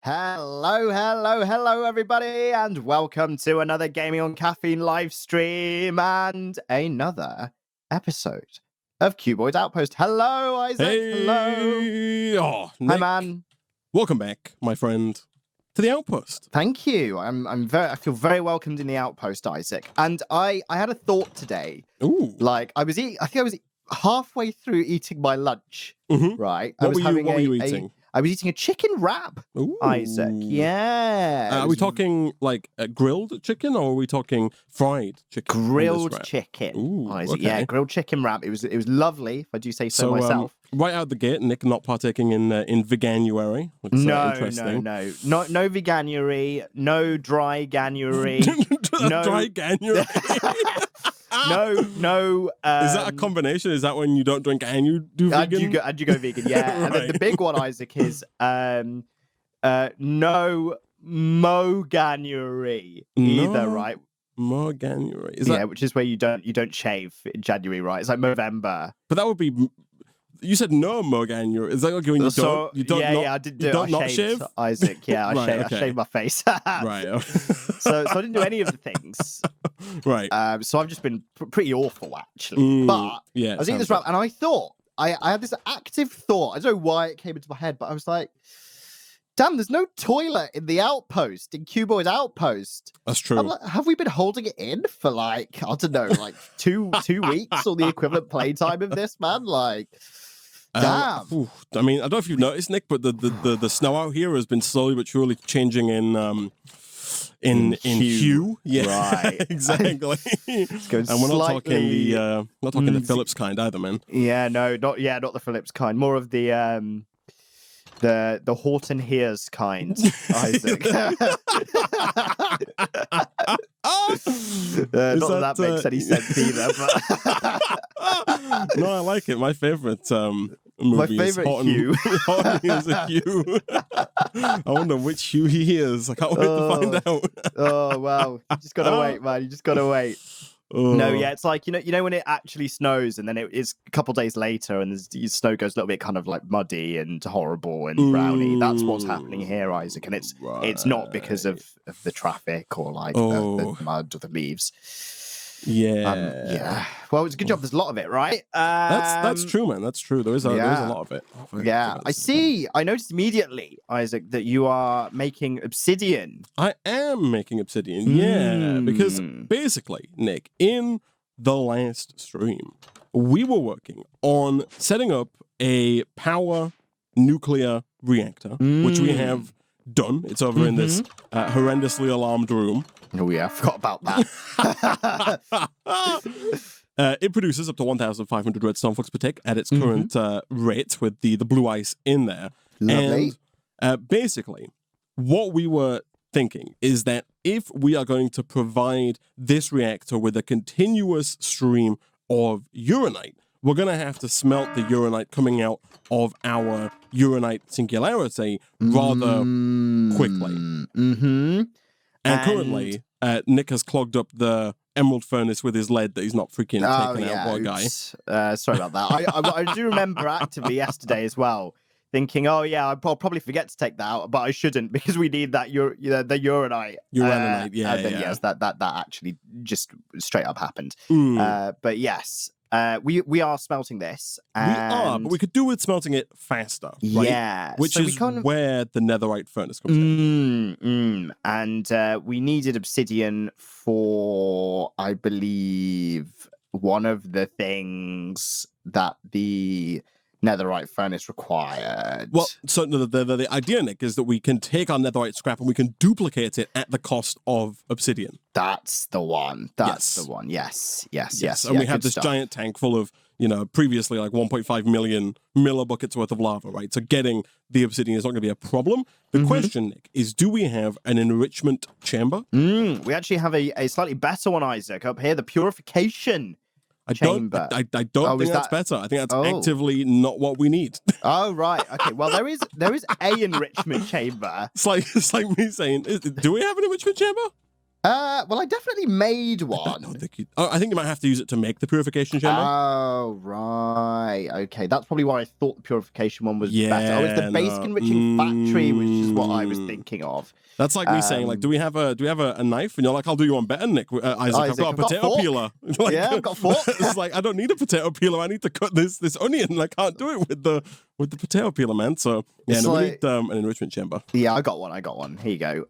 Hello, everybody, and welcome to another Gaming on Caffeine live stream and another episode of Cuboid Outpost. Hello, Isaac. Hey. Hello. Oh, Nick. Hi, man. Welcome back, my friend, to the Outpost. Thank you. I feel very welcomed in the Outpost, Isaac. And I had a thought today. Ooh. Like I think I was halfway through eating my lunch. Mm-hmm. Right. What were you eating? I was eating a chicken wrap, Ooh. Isaac. Yeah. Are we talking like grilled chicken, or are we talking fried chicken? Grilled chicken. Ooh, Isaac. okay. Yeah, grilled chicken wrap. It was lovely, if I do say so myself. Right out the gate, Nick not partaking in veganuary. No, interesting. no veganuary, no dry ganuary, no dry ganuary. no. Is that a combination? Is that when you don't drink and you do vegan? And you go vegan, yeah. Right. And then the big one, Isaac, is no moganuary either, right? Moganuary. Which is where you don't shave in January, right? It's like Movember. But that would be. You said no moganuary. Is that like when you don't? I did do it. I shave, Isaac. Yeah, Right, I shaved my face. Right. So I didn't do any of the things. Right. So I've just been pretty awful, actually. But yeah, I was eating this wrap, and I thought I had this active thought. I don't know why it came into my head, but I was like, "Damn, there's no toilet in the Outpost, in Cuboid Outpost." That's true. I'm like, have we been holding it in for like, I don't know, like two weeks or the equivalent playtime of this, man? Like, damn. I mean, I don't know if you've noticed, Nick, but the snow out here has been slowly but surely changing in hue. Yeah, right. Exactly. And we're not talking the Phillips kind either, man. Yeah, not the Phillips kind. More of the Horton Hears kind, Isaac. Not that makes any sense either. But No, I like it. My favorite movie my favorite Hugh. Horton Hears a Hugh. I wonder which Hugh he is. I can't wait to find out. Oh wow! You just gotta wait, man. You just gotta wait. No, yeah, it's like you know when it actually snows, and then it is a couple days later, and the snow goes a little bit kind of like muddy and horrible and browny. That's what's happening here, Isaac, and it's not because of the traffic or like the mud or the leaves. Yeah. Well, it's a good job. There's a lot of it, right? That's true, man. That's true. There is a lot of it. Yeah, I see. I noticed immediately, Isaac, that you are making Obsidian. I am making Obsidian, yeah. Because basically, Nick, in the last stream, we were working on setting up a power nuclear reactor, which we have done. It's over in this horrendously alarmed room. Oh, yeah, I forgot about that. It produces up to 1,500 redstone flux per tick at its current rate with the blue ice in there. Lovely. And basically, what we were thinking is that if we are going to provide this reactor with a continuous stream of uranite, we're going to have to smelt the uranite coming out of our uranite singularity rather quickly. And currently, Nick has clogged up the emerald furnace with his lead that he's not freaking taking out. What a guy. Sorry about that. I do remember actively yesterday as well, thinking, oh yeah, I'll probably forget to take that out, but I shouldn't because we need that the uranite. Uranite, Yes, that actually just straight up happened. But yes. We are smelting this. We are, but we could do with smelting it faster, right? Yeah. Which is where the netherite furnace comes in. And we needed obsidian for, I believe, one of the things that the netherite furnace required. Well, so the idea, Nick, is that we can take our netherite scrap and we can duplicate it at the cost of obsidian. That's the one. That's the one. Yes. And we have this giant tank full of, previously like 1.5 million millibuckets worth of lava, right? So getting the obsidian is not going to be a problem. The question, Nick, is do we have an enrichment chamber? We actually have a slightly better one, Isaac, up here, the purification chamber. I don't think that's better. I think that's actively not what we need. Oh, right. Okay. Well, there is a enrichment chamber. It's like me saying, do we have an enrichment chamber? Well, I definitely made I one. don't think you. Oh, I think you might have to use it to make the purification chamber. Oh, right. Okay, that's probably why I thought the purification one was better. Oh, it's the basic no. enriching factory, which is what I was thinking of. That's like me saying, like, do we have a knife? And you're like, I'll do you one better, Nick. Isaac, I've got a potato peeler. Like, yeah, I've got a fork. It's like, I don't need a potato peeler. I need to cut this onion. I can't do it with the potato peeler, man. So yeah, no, we need an enrichment chamber. Yeah, I got one. Here you go.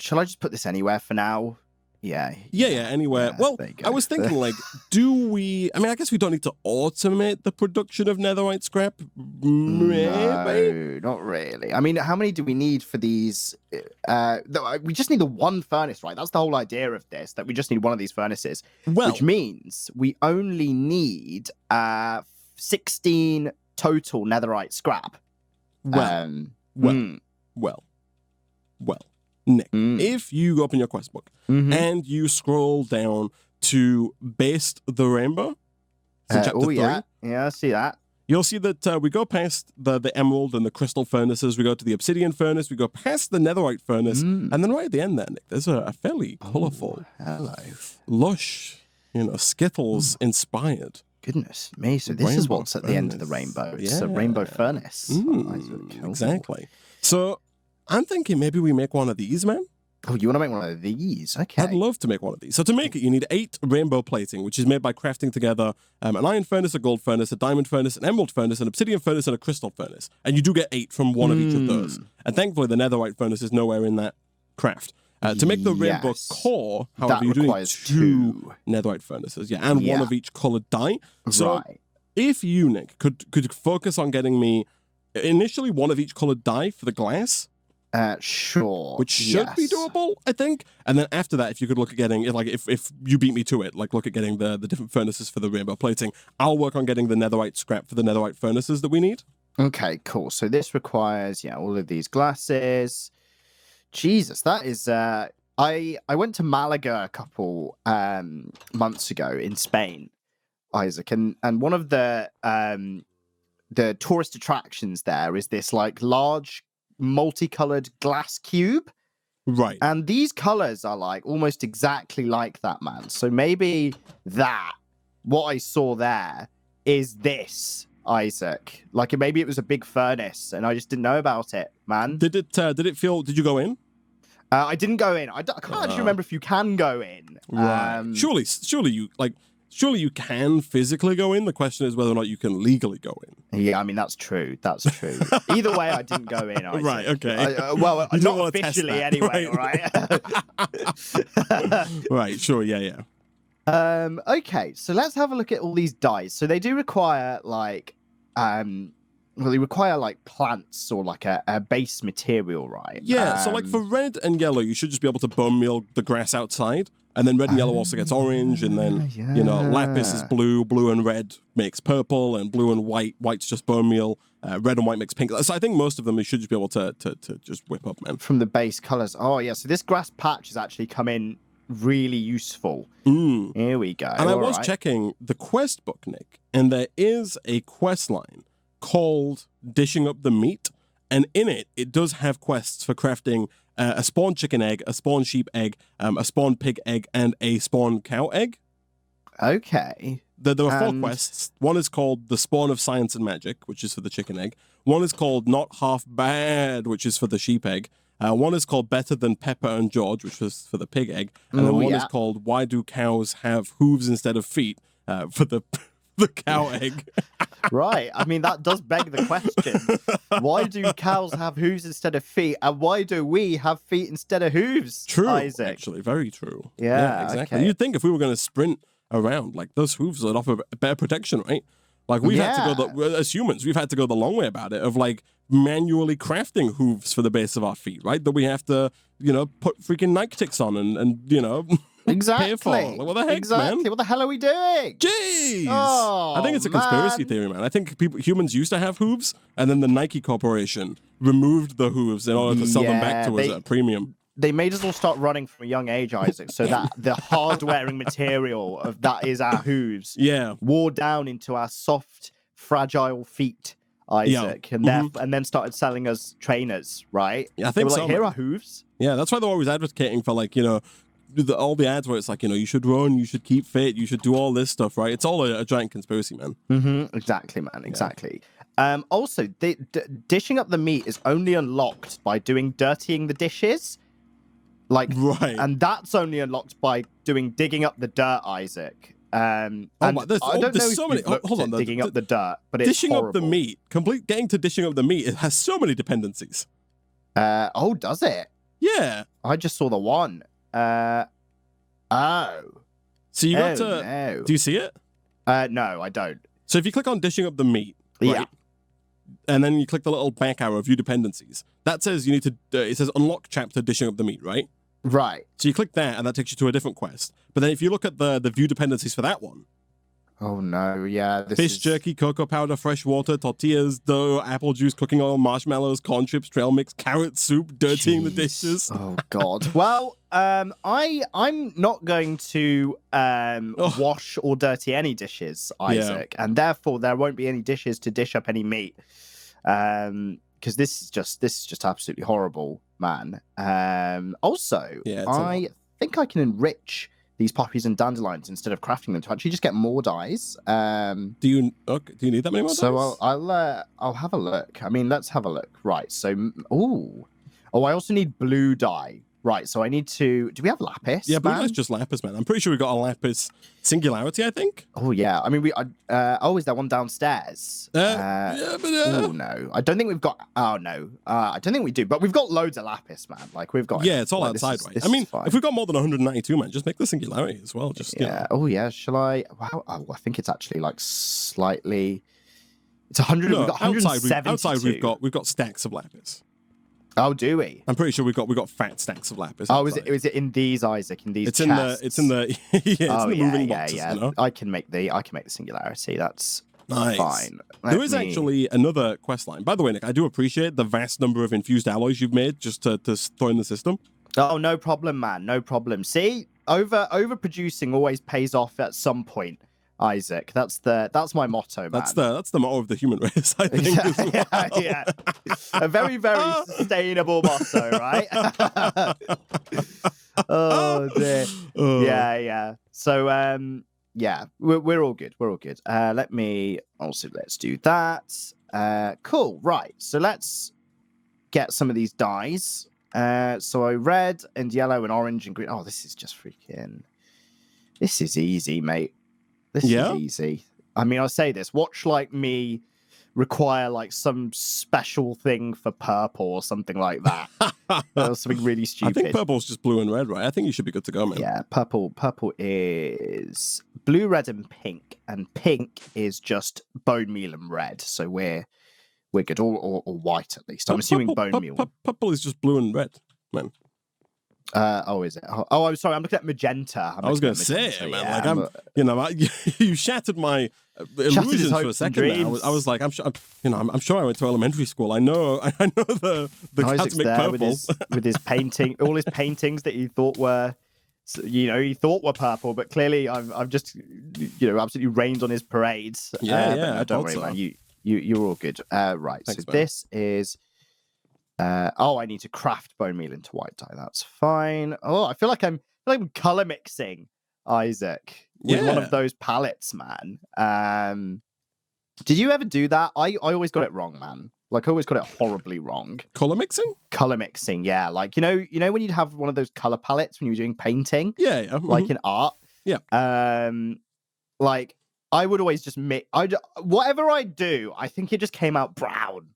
Shall I just put this anywhere for now? Yeah, anywhere. Well, I was thinking, like, do we... I mean, I guess we don't need to automate the production of netherite scrap. Maybe? No, not really. I mean, how many do we need for these? We just need the one furnace, right? That's the whole idea of this, that we just need one of these furnaces. Well, which means we only need 16 total netherite scrap. Well, Nick, if you go up in your quest book and you scroll down to Based the Rainbow, chapter 3, yeah, I see that. You'll see that we go past the emerald and the crystal furnaces, we go to the obsidian furnace, we go past the netherite furnace, and then right at the end there, Nick, there's a fairly colourful, lush, Skittles inspired. Goodness me, so this is what's at the end of the rainbow. It's a rainbow furnace. Exactly. So I'm thinking maybe we make one of these, man. Oh, you want to make one of these? Okay. I'd love to make one of these. So to make it, you need 8 rainbow plating, which is made by crafting together an iron furnace, a gold furnace, a diamond furnace, an emerald furnace, an obsidian furnace, and a crystal furnace. And you do get 8 from one of each of those. And thankfully, the netherite furnace is nowhere in that craft. To make the rainbow core, however, you do need 2 netherite furnaces, and one of each colored dye. So if you, Nick, could focus on getting me initially one of each colored dye for the glass. Sure. Which should be doable, I think. And then after that, if you could look at getting, like, if you beat me to it, like, look at getting the different furnaces for the rainbow plating, I'll work on getting the netherite scrap for the netherite furnaces that we need. Okay, cool. So this requires, all of these glasses. Jesus, that is... I went to Malaga a couple months ago in Spain, Isaac, and one of the tourist attractions there is this, like, large multicolored glass cube, right? And these colors are like almost exactly like that, man. So maybe what I saw there is this, Isaac. Like, maybe it was a big furnace and I just didn't know about it, man. Did you go in? I didn't go in. I can't actually remember if you can go in. Right. Surely you can physically go in. The question is whether or not you can legally go in. Yeah, I mean, that's true. That's true. Either way, I didn't go in. Right, okay. Well, not officially anyway, right? Right, sure, yeah. Okay, so let's have a look at all these dyes. So they do require, like, they require, like, plants or, like, a base material, right? Yeah, so, like, for red and yellow, you should just be able to bone meal the grass outside. And then red and yellow also gets orange, and then, lapis is blue, blue and red makes purple, and blue and white's just bone meal, red and white makes pink. So I think most of them you should just be able to just whip up, man. From the base colors. Oh, yeah, so this grass patch has actually come in really useful. Here we go. And I was checking the quest book, Nick, and there is a quest line called Dishing Up the Meat, and in it does have quests for crafting a spawn chicken egg, a spawn sheep egg, a spawn pig egg, and a spawn cow egg. Okay. There were 4 quests. One is called The Spawn of Science and Magic, which is for the chicken egg. One is called Not Half Bad, which is for the sheep egg. One is called Better Than Pepper and George, which was for the pig egg. And then one is called Why Do Cows Have Hooves Instead of Feet, for the cow egg. Right. I mean, that does beg the question. Why do cows have hooves instead of feet? And why do we have feet instead of hooves? True, Isaac? Actually, very true. Yeah, exactly. Okay. You'd think if we were going to sprint around, like, those hooves would offer better protection, right? Like, we've had to go, as humans, we've had to go the long way about it, of, like, manually crafting hooves for the base of our feet, right? That we have to, put freaking Nike ticks on and Exactly. pay for. Like, what the heck, man? What the hell are we doing? Jeez! Oh, I think it's a conspiracy theory, man. I think humans used to have hooves, and then the Nike Corporation removed the hooves in order to sell them back to us at a premium. They made us all start running from a young age, Isaac, so that the hard-wearing material of that is our hooves wore down into our soft, fragile feet. Isaac, and then started selling us trainers, right? Yeah, I they think were like, so. Here are hooves. Yeah, that's why they're always advocating for, like, all the ads where it's like, you should run, you should keep fit, you should do all this stuff, right? It's all a giant conspiracy, man. Exactly, man. Exactly. Yeah. Also, dishing up the meat is only unlocked by dirtying the dishes. Like, right. And that's only unlocked by digging up the dirt, Isaac. I don't know if so many. Hold on, digging up the dirt, but it's dishing horrible. up the meat. Getting to dishing up the meat. It has so many dependencies. Does it? Yeah. I just saw the one. So you got to. No. Do you see it? No, I don't. So if you click on dishing up the meat, right, and then you click the little back arrow, view dependencies. That says you need to. It says unlock chapter dishing up the meat, right? Right. So you click that, and that takes you to a different quest. But then if you look at the view dependencies for that one. Oh, no, yeah. Fish jerky, cocoa powder, fresh water, tortillas, dough, apple juice, cooking oil, marshmallows, corn chips, trail mix, carrot soup, dirtying the dishes. Oh, God. Well, I'm not going to wash or dirty any dishes, Isaac. And therefore, there won't be any dishes to dish up any meat. Because this is just absolutely horrible, man. Also, I think I can enrich these poppies and dandelions instead of crafting them to actually just get more dyes. Do you need that many more dyes? So I'll have a look. I mean, let's have a look. Right. So I also need blue dye. Right. So I need to. Do we have lapis? Yeah, blue dye's just lapis, man. I'm pretty sure we got a lapis singularity, I think. Oh yeah. I mean, is there one downstairs? Oh no, I don't think we've got. Oh no, I don't think we do. But we've got loads of lapis, man. Like we've got. Yeah, it's all outside, right? I mean, if we've got more than 192, man, just make the singularity as well. Just Oh yeah. Shall I? Wow. Oh, I think it's actually like slightly. It's 100. No, we've got 172. outside we've got stacks of lapis. Oh, do we? I'm pretty sure we got fat stacks of lapis. Oh, is it in these, Isaac? In these? It's chests? in the moving boxes. Yeah. You know? I can make the singularity. That's nice. Fine. There is actually another quest line. By the way, Nick, I do appreciate the vast number of infused alloys you've made just to throw in the system. Oh, no problem, man. No problem. See, overproducing always pays off at some point. Isaac, that's my motto, man. That's the motto of the human race, I think. Yeah. A very, very sustainable motto, right? Oh dear. Yeah. So we're all good. We're all good. Let's do that. Cool. Right. So let's get some of these dyes. So red and yellow and orange and green. Oh, this is easy, mate. This is easy. I mean, I'll say this. Watch like me require like some special thing for purple or something like that. Something really stupid. I think purple's just blue and red, right? I think you should be good to go, man. Yeah, purple is blue, red, and pink is just bone meal and red. So we're good, or white at least. I'm assuming bone meal. Purple is just blue and red, man. Is it? Oh, I'm sorry. I'm looking at magenta. I was going to say, man, you shattered my illusions for a second. I was like, I'm sure I went to elementary school. I know the cosmic purple with his painting, all his paintings that he thought were purple, but clearly I've just absolutely rained on his parades. Don't worry, man. You're all good. Right. Thanks, so man. This is. I need to craft bone meal into white dye. That's fine. Oh, I feel like I'm color mixing, Isaac, with one of those palettes, man. Did you ever do that? I always got it wrong, man. Like I always got it horribly wrong. Color mixing? Color mixing, yeah. Like you know when you'd have one of those color palettes when you were doing painting, like in art, like I would always just mix. Whatever I do, I think it just came out brown.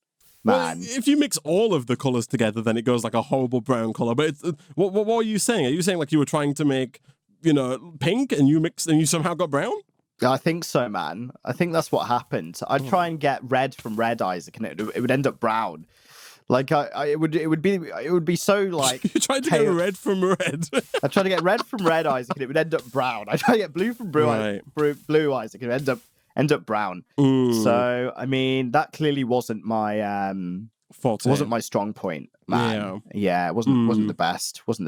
Man. Well, if you mix all of the colors together, then it goes like a horrible brown color. But it's, what are you saying? Are you saying like you were trying to make, pink and you mixed and you somehow got brown? I think so, man. I think that's what happened. I'd try and get red from red, Isaac, and it would end up brown. Like it would be so like you tried to get red from red. I tried to get red from red, Isaac, and it would end up brown. I tried to get blue from blue, blue, Isaac, and it would end up brown. So I mean that clearly wasn't my forte. Wasn't my strong point, man. Yeah, it wasn't the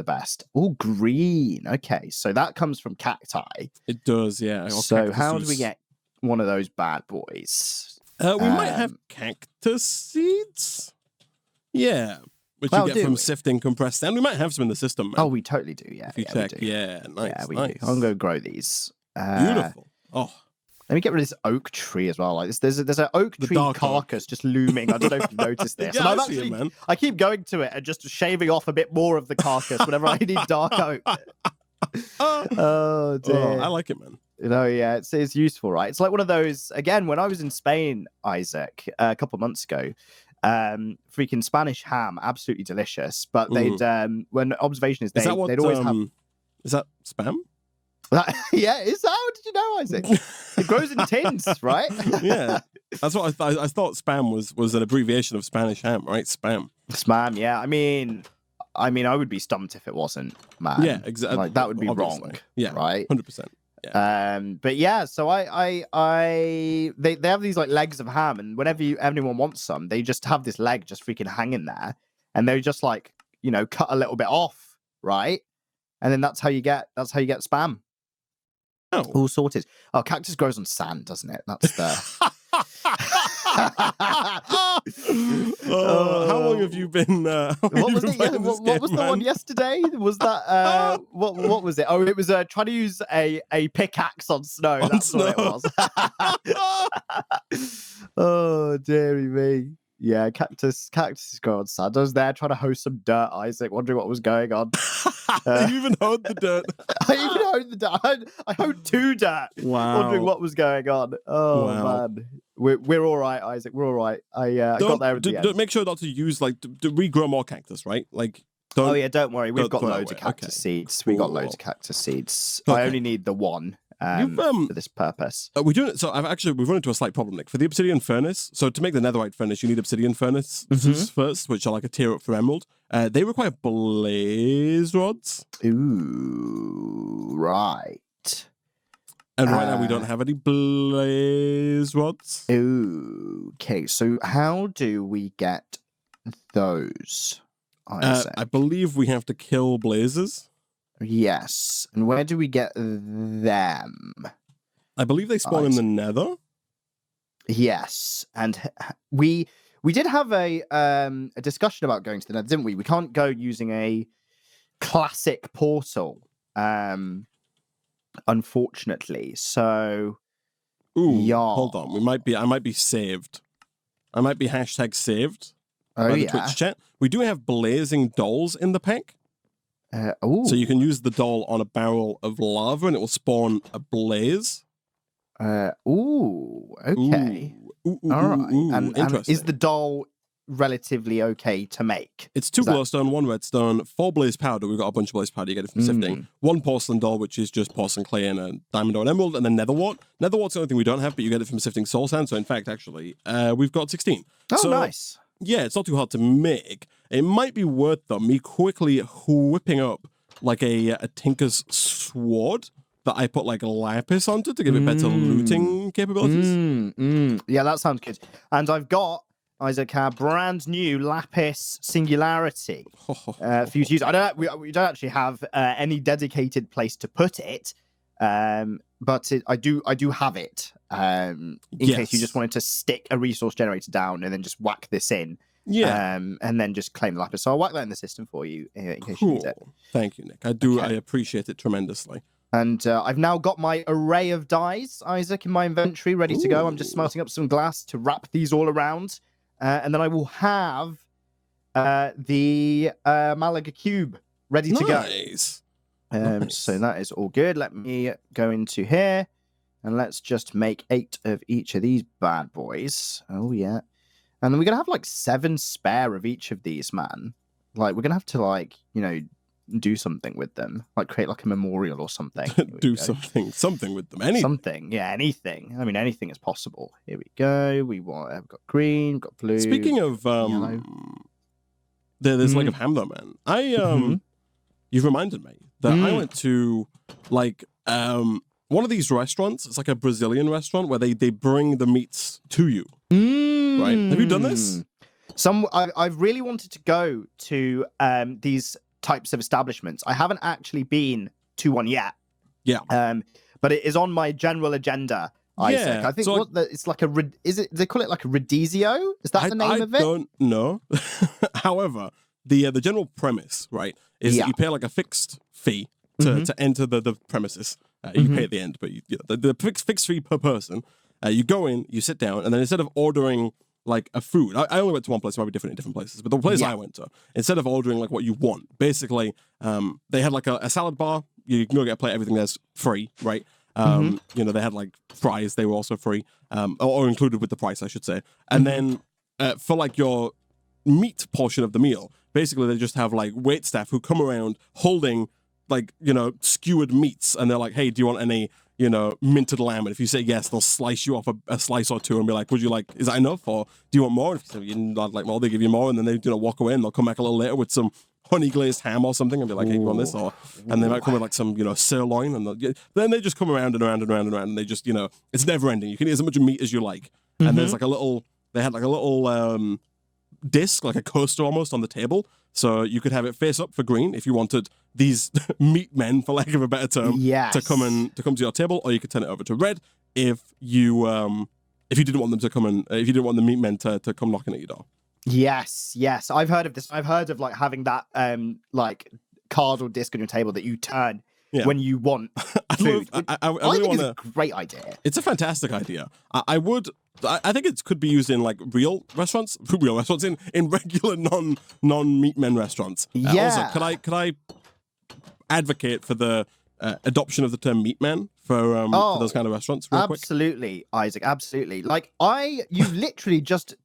best. Oh, green. Okay, so that comes from cacti. It does, yeah. So how do we get one of those bad boys? We might have Cactus Seeds. Yeah. Which you get from sifting compressed sand. We might have some in the system, man. Oh, we totally do, yeah. If you check. Yeah, nice, yeah, we nice. do. I'm going to grow these. Beautiful. Oh. Let me get rid of this oak tree as well. Like this, there's an oak tree carcass just looming. I don't know if you've noticed this. Yeah, man. I keep going to it and just shaving off a bit more of the carcass whenever I need dark oak. Oh dear. Oh, I like it, man. Yeah, it's useful, right? It's like one of those, again, when I was in Spain, Isaac, a couple of months ago, freaking Spanish ham, absolutely delicious. But they'd, when observation is they'd always have... Is that spam? Yeah, is that? How did you know, Isaac? It grows in tins, right? Yeah. That's what I thought spam was an abbreviation of Spanish ham, right? Spam. Spam, yeah. I mean, I would be stumped if it wasn't, man. Yeah, exactly. Like, that would be obviously. wrong. Yeah, right. 100%. Yeah. But yeah, so they have these like legs of ham, and whenever anyone wants some, they just have this leg just freaking hanging there, and they just like cut a little bit off, right? And then that's how you get spam. Oh, all sorted. Oh, cactus grows on sand, doesn't it? That's the. How long have you been? What was it? What was the one yesterday? Was that what was it? Oh, it was trying to use a pickaxe on snow. That's what it was. Oh, dearie me. Yeah, cactus grow on sand. I was there trying to host some dirt, Isaac, wondering what was going on. You even hoed the dirt. I even hoed the dirt. I hoed 2 dirt. Wow. Wondering what was going on. Oh, wow. Man. We're all right, Isaac. We're all right. I got there at the end. Make sure not to use, like, to regrow more cactus, right? Like, yeah, don't worry. We've got loads of cactus seeds. Cool. We got loads of cactus seeds. Okay. I only need the one. For this purpose. We've run into a slight problem, Nick. For the obsidian furnace, so to make the netherite furnace, you need obsidian furnace first, which are like a tier up for emerald. They require blaze rods. Ooh, right. And right now we don't have any blaze rods. Ooh, okay. So how do we get those? I believe we have to kill blazes. Yes. And where do we get them? I believe they spawn in the nether. Yes. And we did have a discussion about going to the nether, didn't we? We can't go using a classic portal, unfortunately. So hold on. I might be saved. I might be #saved by the Twitch chat. We do have blazing dolls in the pack. So you can use the doll on a barrel of lava and it will spawn a blaze. Okay. All right. And is the doll relatively okay to make? It's 2 glowstone, 1 redstone, 4 blaze powder. We've got a bunch of blaze powder. You get it from sifting. 1 porcelain doll, which is just porcelain clay and a diamond or an emerald, and then netherwort. Netherwort's the only thing we don't have, but you get it from sifting soul sand. So in fact, actually, we've got 16. Oh, nice. Yeah, it's not too hard to make. It might be worth, though, me quickly whipping up like a Tinker's sword that I put like a lapis onto to give it better looting capabilities. Yeah, that sounds good. And I've got, Isaac, our brand new lapis singularity for you to use. We don't actually have any dedicated place to put it, but I do have it in case you just wanted to stick a resource generator down and then just whack this in. Yeah. And then just claim the lapis. So I'll whack that in the system for you in case you need it. Thank you, Nick. I appreciate it tremendously. And I've now got my array of dyes, Isaac, in my inventory ready to go. I'm just smelting up some glass to wrap these all around. And then I will have the Malaga cube ready to go. Nice. So that is all good. Let me go into here. And let's just make 8 of each of these bad boys. Oh, yeah. And then we're going to have like 7 spare of each of these, man. Like, we're going to have to, like, do something with them. Like, create like a memorial or something. something with them. Anything. Something. Yeah, anything. I mean, anything is possible. Here we go. We've got green, got blue. Speaking of, there's like a ham though, man. You've reminded me that I went to, like, one of these restaurants. It's like a Brazilian restaurant where they bring the meats to you. Right? Have you done this? I've really wanted to go to these types of establishments. I haven't actually been to one yet. Yeah. But it is on my general agenda Isaac. Yeah, I think so it's like they call it like a Redizio? Is that the name of it? I don't know. However, the general premise, right, is that you pay like a fixed fee to enter the premises. You pay at the end, but the fixed fee per person. You go in, you sit down, and then instead of ordering like a food, I only went to one place, might be different in different places, but the place I went to, instead of ordering like what you want, basically, they had like a salad bar. You can go get a plate, everything there's free, right? You know, they had like fries, they were also free, or included with the price, I should say. And then for like your meat portion of the meal, basically they just have like wait staff who come around holding like, you know, skewered meats, and they're like, hey, do you want any, you know, minted lamb? And if you say yes, they'll slice you off a slice or two and be like, would you like, is that enough, or do you want more? And if you say, you're not like, well, they give you more, and then they, you know, walk away, and they'll come back a little later with some honey glazed ham or something and be like, hey, you want this? Or and they might come with like some, you know, sirloin, and then they just come around and around and around and around, and they just, you know, it's never ending. You can eat as much meat as you like. And there's like they had like a little disc, like a coaster almost, on the table, so you could have it face up for green if you wanted these meat men, for lack of a better term, to come to your table, or you could turn it over to red if you didn't want them to come and if you didn't want the meat men to come knocking at your door. Yes, I've heard of this. I've heard of like having that like card or disc on your table that you turn when you want food. I really think it's a great idea. It's a fantastic idea. I think it could be used in like real restaurants in regular non meat men restaurants. Also, could I advocate for the adoption of the term meat man for those kind of restaurants? Absolutely, quick? Isaac, absolutely. Like you literally just,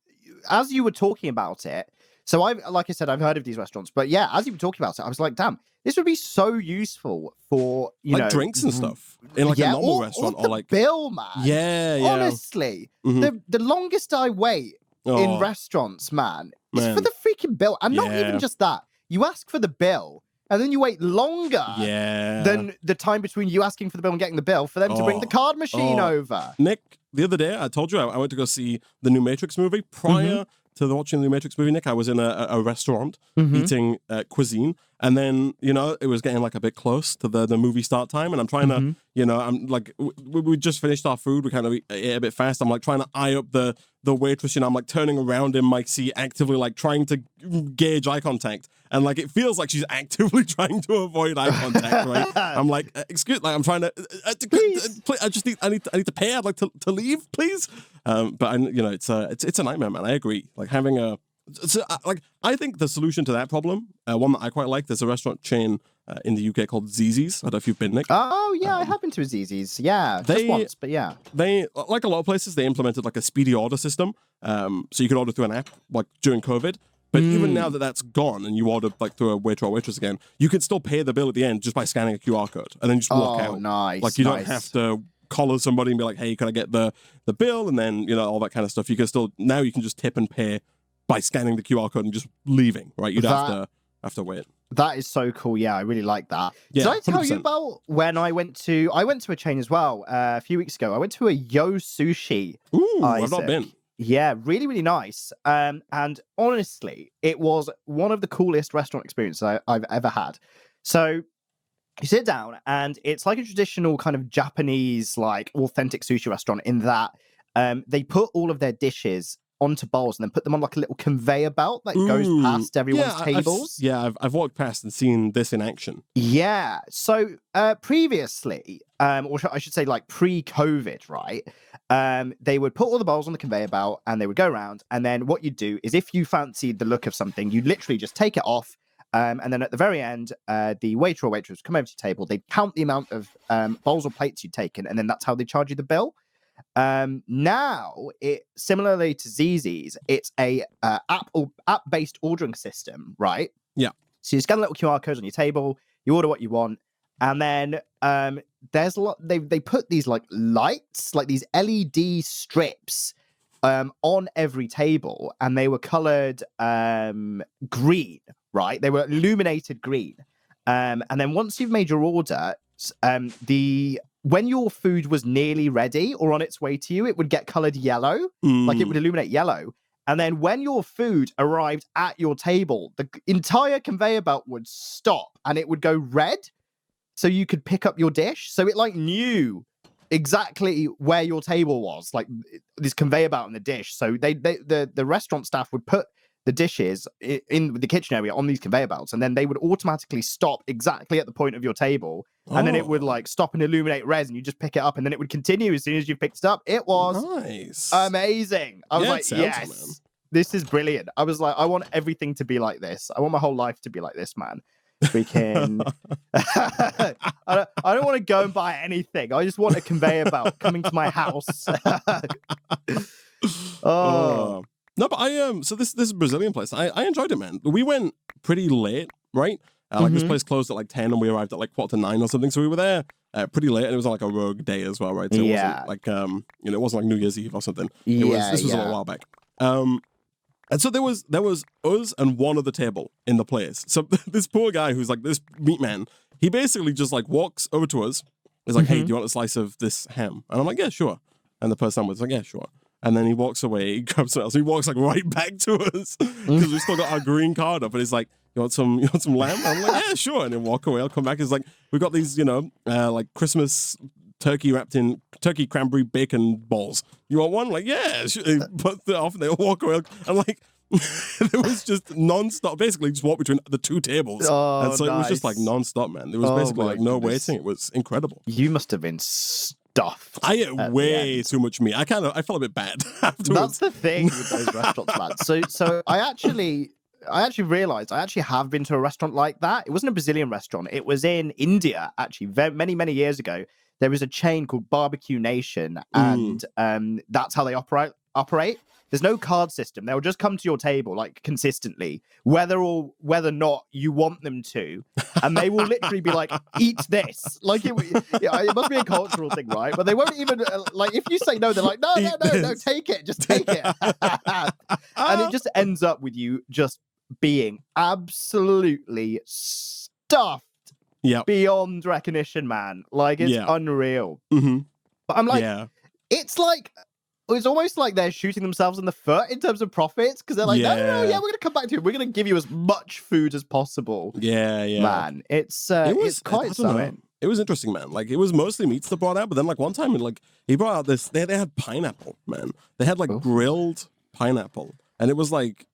as you were talking about it. So like I said, I've heard of these restaurants, but yeah, as you were talking about it, I was like, damn, this would be so useful for, you know, drinks and stuff in like a normal restaurant, or like bill, man. Yeah. Honestly, the longest I wait in restaurants, man, is for the freaking bill. And not even just that. You ask for the bill, and then you wait longer than the time between you asking for the bill and getting the bill for them to bring the card machine over. Nick, the other day, I told you I went to go see the new Matrix movie. Prior to watching the new Matrix movie, Nick, I was in a restaurant eating cuisine, and then, you know, it was getting like a bit close to the movie start time, and I'm trying to, you know, I'm like, we just finished our food, we kind of ate a bit fast. I'm like trying to eye up the waitress, you know, I'm like turning around in my seat, actively like trying to gauge eye contact, and like it feels like she's actively trying to avoid eye contact, right? I'm like, excuse, like I'm trying to, please. I need to pay. I'd like to leave, please. But you know, it's a nightmare, man. I agree. Like having I think the solution to that problem, one that I quite like, there's a restaurant chain in the UK called Zzz's. I don't know if you've been, Nick. Oh yeah, I have been to a Zzz's. Yeah, just once, but yeah. They, like a lot of places, they implemented like a speedy order system, so you could order through an app like during COVID. But even now that that's gone, and you order like through a waiter or waitress again, you can still pay the bill at the end just by scanning a QR code and then just walk out. Nice. Like you don't have to collar somebody and be like, "Hey, can I get the bill?" And then, you know, all that kind of stuff. You can just tip and pay by scanning the QR code and just leaving. Right? You'd have to wait. That is so cool. Yeah, I really like that. Yeah, Did I tell 100%. you about when I went to a chain as well a few weeks ago? I went to a Yo Sushi. Ooh, Isaac. I've not been. Yeah, really, really nice. And honestly, it was one of the coolest restaurant experiences I've ever had. So you sit down, and it's like a traditional kind of Japanese, like authentic sushi restaurant in that they put all of their dishes onto bowls and then put them on like a little conveyor belt that goes past everyone's tables. I've walked past and seen this in action. Yeah. So previously, or I should say like pre-COVID, right? They would put all the bowls on the conveyor belt and they would go around. And then what you'd do is, if you fancied the look of something, you'd literally just take it off. And then at the very end, the waiter or waitress would come over to your table. They'd count the amount of bowls or plates you'd taken, and then that's how they charge you the bill. Now, similarly to Zzz's, it's a app-based ordering system, right? Yeah. So you scan little QR codes on your table, you order what you want, and then there's a lot. They put these like lights, like these LED strips, on every table, and they were colored green, right? They were illuminated green, and then once you've made your order, when your food was nearly ready or on its way to you, it would get colored yellow, like it would illuminate yellow. And then when your food arrived at your table, the entire conveyor belt would stop and it would go red, so you could pick up your dish. So it like knew exactly where your table was, like this conveyor belt and the dish. So the restaurant staff would put the dishes in the kitchen area on these conveyor belts, and then they would automatically stop exactly at the point of your table, and then it would like stop and illuminate res, and you just pick it up, and then it would continue as soon as you picked it up. It was amazing. I was like, yes, this is brilliant. I was like, I want everything to be like this. I want my whole life to be like this, man. Freaking I don't want to go and buy anything. I just want a conveyor belt coming to my house. No, but so this Brazilian place, I enjoyed it, man. We went pretty late, right? Like this place closed at like 10 and we arrived at like 8:45 or something. So we were there pretty late, and it was on like a rogue day as well, right? So it wasn't like it wasn't like New Year's Eve or something. This was a little while back. And so there was us and one other table in the place. So this poor guy who's like this meat man, he basically just like walks over to us. He's like, hey, do you want a slice of this ham? And I'm like, yeah, sure. And the person was like, yeah, sure. And then he walks away, he grabs something else. He walks like right back to us because we still got our green card up. And he's like, you want some lamb? And I'm like, yeah, sure. And then walk away. I'll come back. He's like, we got these, like Christmas turkey wrapped in turkey cranberry bacon balls. You want one? Like, yeah. He puts it off and they walk away. I'm like, it was just non-stop. Basically, just walk between the two tables. And so it was just like non-stop, man. There was basically like no waiting. It was incredible. You must have been stuffed. I ate way too much meat. I felt a bit bad afterwards. That's the thing with those restaurants, man. So I actually realized I actually have been to a restaurant like that. It wasn't a Brazilian restaurant. It was in India, actually, many years ago. There was a chain called Barbecue Nation, and that's how they operate. There's no card system. They'll just come to your table like consistently, whether not you want them to, and they will literally be like, "Eat this." Like it must be a cultural thing, right? But they won't even like if you say no, they're like, "No, take it, just take it," and it just ends up with you just being absolutely stuffed beyond recognition, man. Like it's unreal. But I'm like, it's almost like they're shooting themselves in the foot in terms of profits, because they're like, no, we're going to come back to it. We're going to give you as much food as possible. Man, it's quite something. It was interesting, man. Like, it was mostly meats that brought out, but then like one time, like he brought out this. They had pineapple, man. They had like grilled pineapple, and it was like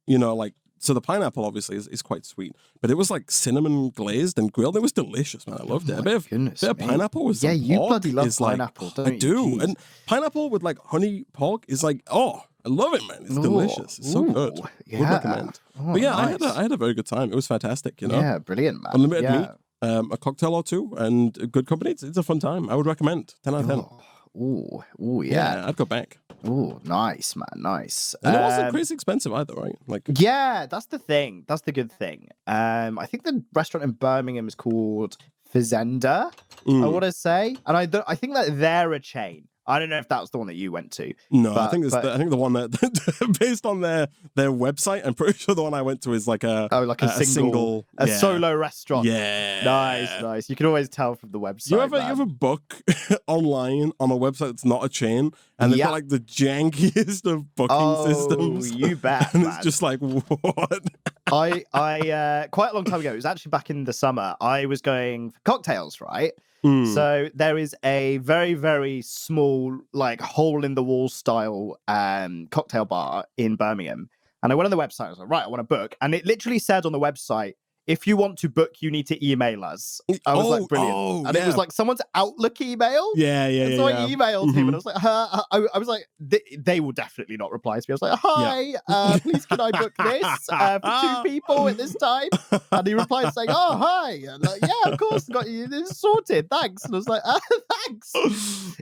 So the pineapple obviously is quite sweet, but it was like cinnamon glazed and grilled. It was delicious, man. I loved it. A bit of pineapple was you bloody love pineapple, don't you? I do. Jeez. And pineapple with like honey pork is like, I love it, man. It's delicious. It's so good. Would recommend. But nice. I had a very good time. It was fantastic, Yeah, brilliant, man. Unlimited meat, a cocktail or two, and good company. It's a fun time. I would recommend. 10 out of 10. Yeah. I'd go back. Oh, nice, man, nice. And it wasn't crazy expensive either, right? Like, that's the thing. That's the good thing. I think the restaurant in Birmingham is called Fazenda, I want to say, and I think that they're a chain. I don't know if that was the one that you went to. No, I think the one that based on their website, I'm pretty sure the one I went to is like a single solo restaurant. Yeah, nice. You can always tell from the website. You ever book online on a website that's not a chain, and they've got like the jankiest of booking systems. You bet. And man. It's just like what? I quite a long time ago. It was actually back in the summer. I was going for cocktails, right? So there is a very, very small, like hole in the wall style cocktail bar in Birmingham. And I went on the website. I was like, right, I want to book. And it literally said on the website, if you want to book, you need to email us. I was like, brilliant. And it was like someone's Outlook email. Yeah. So I emailed him and I was like, I was like, they will definitely not reply to me. I was like, hi, please can I book this for 2 people at this time? And he replied saying, oh, hi. And like, yeah, of course, got you. It's sorted. Thanks. And I was like, thanks.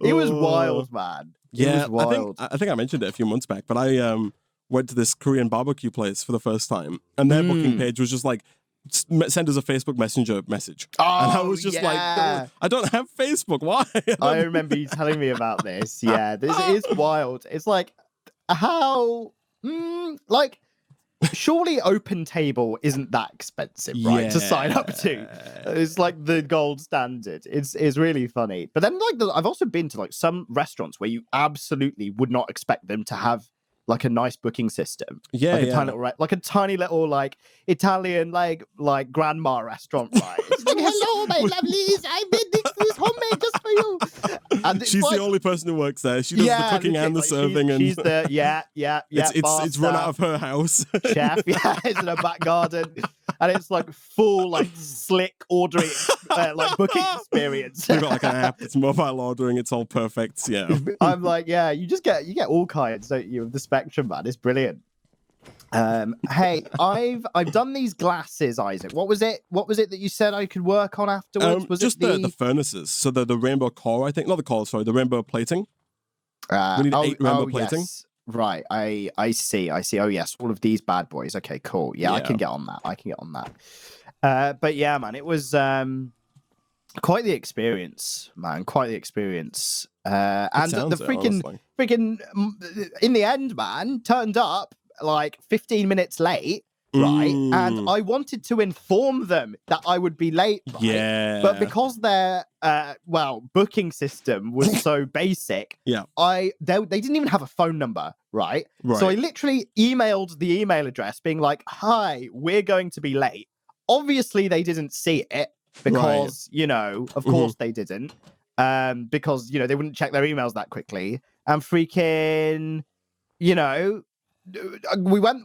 It was wild, man. It was wild. I think I mentioned it a few months back, but I went to this Korean barbecue place for the first time. And their booking page was just like, send us a Facebook Messenger message. And I was just like, I don't have Facebook. Why? I remember you telling me about this. Yeah, this is wild. It's like, how, surely Open Table isn't that expensive, right? To sign up to. It's like the gold standard. It's really funny. But then I've also been to like some restaurants where you absolutely would not expect them to have like a nice booking system. Yeah, like a tiny little, like a tiny little like Italian like grandma restaurant, right? It's like, hello, my lovelies, I made this homemade just for you. And she's the only person who works there. She does the cooking and the serving, and she's the it's run out of her house. Chef, it's in her back garden, and it's like full like slick ordering like booking experience. We've got like an app, it's mobile ordering, it's all perfect. Yeah, I'm like, yeah, you get all kinds, don't you, of the spectrum, man. It's brilliant. Hey, I've done these glasses, Isaac. What was it that you said I could work on afterwards? Was just it the furnaces? So the rainbow core, I think, not the core, sorry, the rainbow plating. We need 8 rainbow plating. Yes. Right, I see. Oh yes, all of these bad boys. Okay, cool. Yeah, I can get on that. But yeah, man, it was quite the experience, man. Quite the experience. And the freaking in the end, man, turned up like 15 minutes late, right? And I wanted to inform them that I would be late, right? Yeah. But because their booking system was so basic, they didn't even have a phone number, right? So I literally emailed the email address being like, "Hi, we're going to be late." Obviously, they didn't see it because, of course they didn't. Because, they wouldn't check their emails that quickly. And freaking, we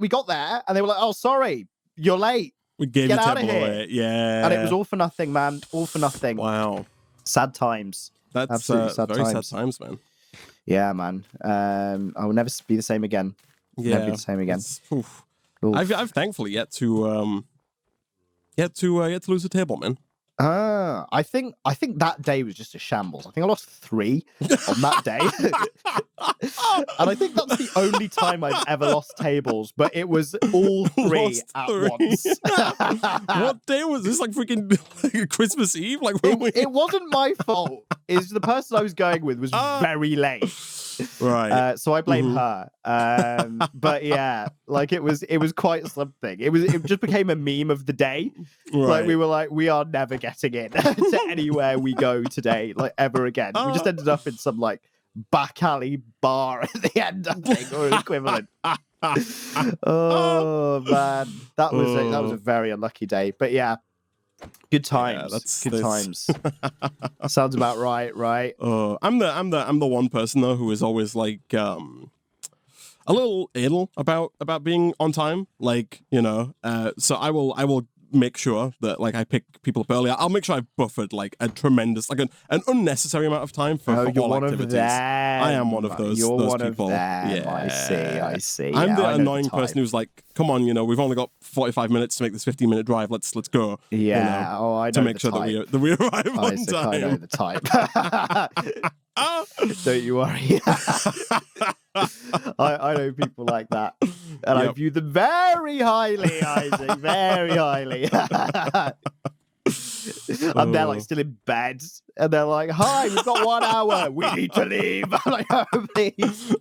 got there and they were like, "Oh, sorry, you're late. We gave Get you out of here." away. Yeah. And it was all for nothing, man. All for nothing. Wow. Sad times. That's absolutely sad times, man. Yeah, man. I will never be the same again. Yeah. Never be the same again. Oof. I've thankfully yet to lose a table, man. I think that day was just a shambles. I think I lost 3 on that day. And I think that's the only time I've ever lost tables, but it was all 3 at once. What day was this? Like freaking Christmas Eve? Like it wasn't my fault. It's the person I was going with was very late. Right. So I blame her. But yeah, like it was quite something. It just became a meme of the day. Right. Like we were like, we are never getting in to anywhere we go today, like ever again. We just ended up in some like back alley bar at the end, I think, or equivalent. Oh man, that was a very unlucky day. But yeah, good times. Yeah, good times. Sounds about right. I'm the one person though who is always like a little anal about being on time. Like so I will make sure that like I pick people up earlier. I'll make sure I've buffered like a tremendous, like an unnecessary amount of time for all activities. I am one of those. You're those one people. Of them. Yeah. I see. I'm the annoying person who's like, come on, we've only got 45 minutes to make this 15-minute drive. Let's go. Yeah. I know to make sure that we arrive on time. I know the type. Don't you worry. I know people like that, and I view them very highly, Isaac. Very highly. And they're like still in bed, and they're like, "Hi, we've got 1 hour. We need to leave." I'm like, "Oh, please."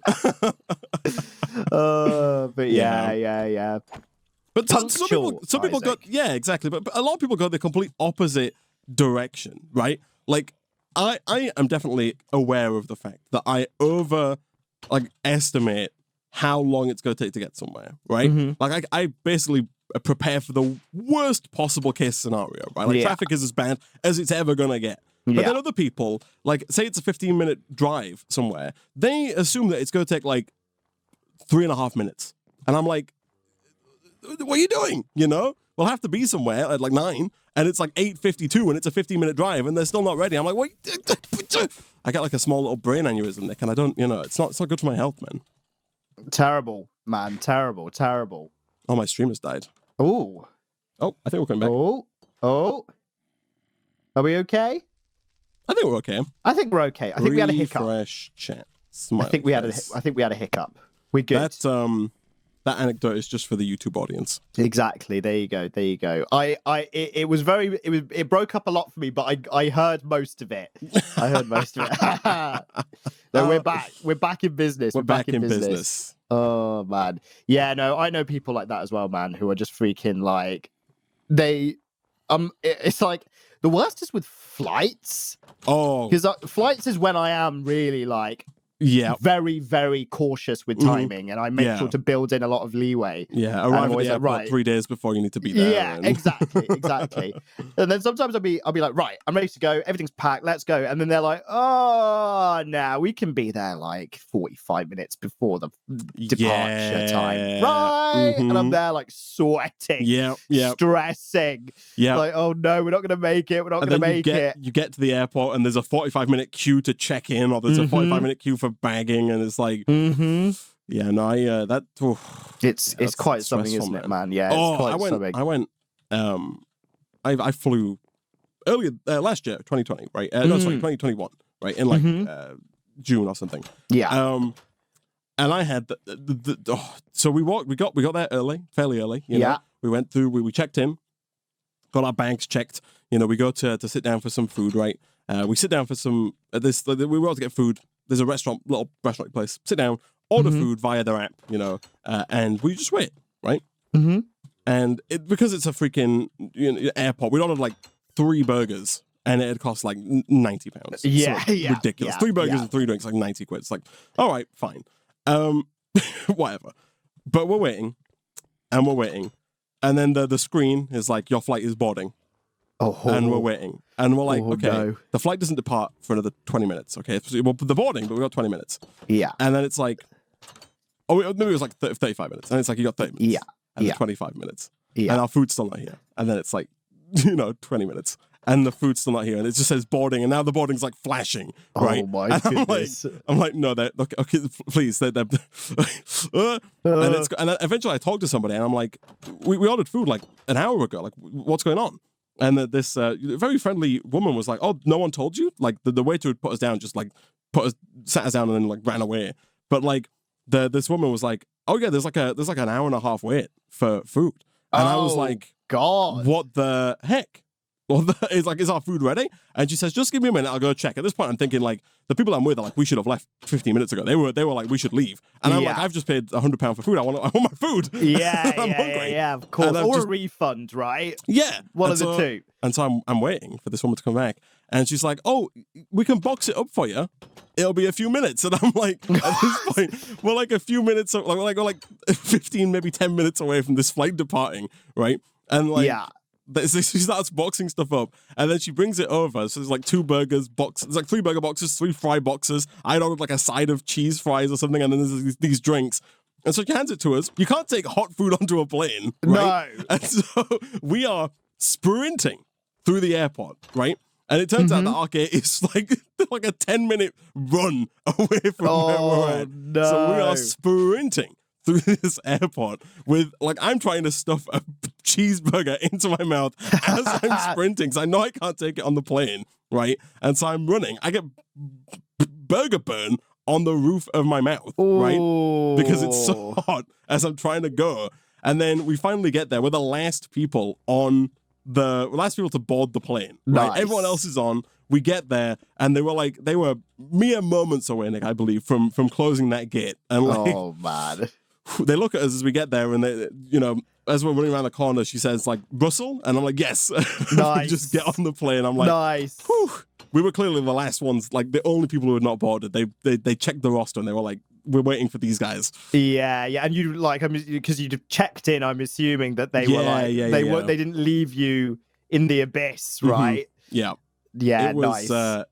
But yeah. But some people go, yeah, exactly. But a lot of people go the complete opposite direction, right? Like, I am definitely aware of the fact that I estimate how long it's going to take to get somewhere, right? Mm-hmm. Like, I basically prepare for the worst possible case scenario, right? Like, traffic is as bad as it's ever going to get. But then other people, like, say it's a 15-minute drive somewhere, they assume that it's going to take, like, 3.5 minutes. And I'm like, what are you doing? We'll have to be somewhere at, like, 9, and it's, like, 8:52, and it's a 15-minute drive, and they're still not ready. I'm like, what? I get, like, a small little brain aneurysm, Nick, and I don't, it's not good for my health, man. Terrible, man. Terrible. Oh, my stream has died. Oh, I think we're coming back. Oh. Are we okay? I think we're okay. I think we're okay. I think we had a hiccup. Refresh chat. I think we had a hiccup. We're good. That anecdote is just for the YouTube audience. Exactly. There you go. It broke up a lot for me, but I heard most of it. No, we're back. We're back in business. We're back in business. Oh man. Yeah, no, I know people like that as well, man, who are just freaking like it's like the worst is with flights. Oh. Because flights is when I am really like very, very cautious with timing, and I make sure to build in a lot of leeway. Yeah, arrive at the airport 3 days before you need to be there. Yeah, exactly. And then sometimes I'll be like, right, I'm ready to go. Everything's packed. Let's go. And then they're like, oh, now we can be there like 45 minutes before the departure time. Right. And I'm there like sweating. Stressing. Like, oh no, we're not going to make it. We're not going to make it. You get to the airport and there's a 45-minute queue to check in, or there's a 45-minute queue for bagging, and it's like, it's quite something, isn't it, man? Yeah, it's quite something. I flew earlier last year, 2020, right? 2021, right? In like June or something. Yeah. And I had so we got there fairly early. You know? We went through, we checked in, got our bags checked. You know, we go to sit down for some food, right? We sit down for some we were out to get food. There's a little restaurant place. Sit down, order food via their app, you know, and we just wait, right? And because it's a freaking airport, we ordered like 3 burgers, and it had cost like £90. Ridiculous. 3 burgers and 3 drinks, like 90 quid. It's like, all right, fine, whatever. But we're waiting, and then the screen is like, your flight is boarding. And we're waiting. And we're like, the flight doesn't depart for another 20 minutes. Okay, well, the boarding, but we got 20 minutes. Yeah. And then it's like, maybe it was like 35 minutes. And it's like, you got 30 minutes. Yeah. And then 25 minutes. Yeah. And our food's still not here. And then it's like, 20 minutes. And the food's still not here. And it just says boarding. And now the boarding's like flashing. Right? Oh my goodness. I'm like, no, okay, please. And eventually I talked to somebody and I'm like, we ordered food like an hour ago. Like, what's going on? And this very friendly woman was like, oh, no one told you? Like, the waiter would put us down, just like sat us down and then like ran away. But like this woman was like, oh yeah, there's like an hour and a half wait for food. And I was like, God, what the heck? Well, is our food ready? And she says, just give me a minute, I'll go check. At this point, I'm thinking like, the people I'm with are like, we should have left 15 minutes ago. They were like, we should leave. And I'm like, I've just paid £100 for food. I want my food. Yeah, of course. Or a refund, right? Yeah. One of the two. And so I'm waiting for this woman to come back. And she's like, oh, we can box it up for you. It'll be a few minutes. And I'm like, at this point, we're like a few minutes, we're like 15, maybe 10 minutes away from this flight departing, right? And like, she starts boxing stuff up, and then she brings it over. So there's like 2 burgers boxes, there's like 3 burger boxes, 3 fry boxes. I'd ordered like a side of cheese fries or something, and then there's these drinks. And so she hands it to us. You can't take hot food onto a plane, right? No. And so we are sprinting through the airport, right? And it turns out that our gate is like a 10-minute run away from where we're at. No. So we are sprinting through this airport with, like, I'm trying to stuff a cheeseburger into my mouth as I'm sprinting, because I know I can't take it on the plane, right? And so I'm running. I get burger burn on the roof of my mouth, right? Because it's so hot as I'm trying to go. And then we finally get there. We're the last people to board the plane, right? Nice. Everyone else is on. We get there, and they were mere moments away, Nick, I believe, from closing that gate. And like, oh man. They look at us as we get there, and they, as we're running around the corner, she says like, Russell, and I'm like, yes. Nice. We just get on the plane. I'm like, nice. Whew. We were clearly the last ones, like the only people who had not boarded. They checked the roster, and they were like, we're waiting for these guys. Yeah, and you like, because you checked in. I'm assuming that they were like, they didn't leave you in the abyss, right? Yeah. Yeah, it was, nice.